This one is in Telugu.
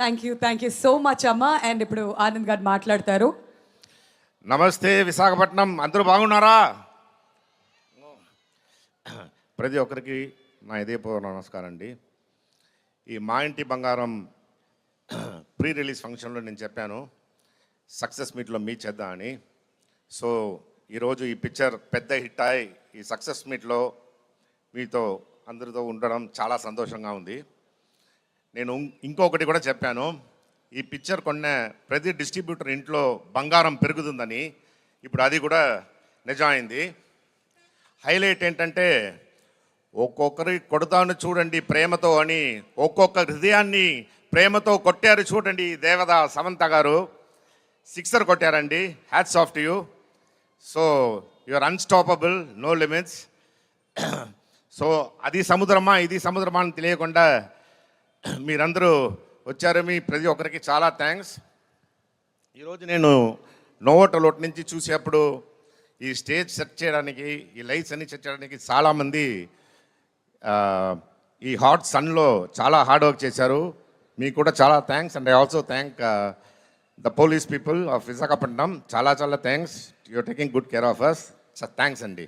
థ్యాంక్ యూ సో మచ్ అమ్మ. అండ్ ఇప్పుడు ఆనంద్ గారు మాట్లాడతారు. నమస్తే విశాఖపట్నం, అందరూ బాగున్నారా? ప్రతి ఒక్కరికి నా ఇదేపూర్వ నమస్కారం అండి. ఈ మా ఇంటి బంగారం ప్రీ రిలీజ్ ఫంక్షన్లో నేను చెప్పాను సక్సెస్ మీట్లో మీట్ చేద్దాం అని. సో ఈరోజు ఈ పిక్చర్ పెద్ద హిట్ అయి ఈ సక్సెస్ మీట్లో మీతో అందరితో ఉండడం చాలా సంతోషంగా ఉంది. నేను ఇంకొకటి కూడా చెప్పాను, ఈ పిక్చర్ కొన్న ప్రతి డిస్ట్రిబ్యూటర్ ఇంట్లో బంగారం పెరుగుతుందని. ఇప్పుడు అది కూడా నిజమైంది. హైలైట్ ఏంటంటే ఒక్కొక్కరి కొడతాను చూడండి ప్రేమతో అని, ఒక్కొక్క హృదయాన్ని ప్రేమతో కొట్టారు చూడండి. దేవత సమంత గారు సిక్సర్ కొట్టారండి. Hats off to you. So you're unstoppable, no limits. So అది సముద్రమా ఇది సముద్రమా అని తెలియకుండా మీరందరూ వచ్చారు. మీ ప్రతి ఒక్కరికి చాలా థ్యాంక్స్. ఈరోజు నేను నోవోటలోట్ నుంచి చూసేప్పుడు ఈ స్టేజ్ సెట్ చేయడానికి, ఈ లైట్స్ అన్ని సెట్ చేయడానికి చాలామంది ఈ హాట్ సన్లో చాలా హార్డ్ వర్క్ చేశారు. మీకు కూడా చాలా thanks. And I also thank the police people of Visakhapatnam. చాలా thanks. You're taking good care of us. Thanks అండి.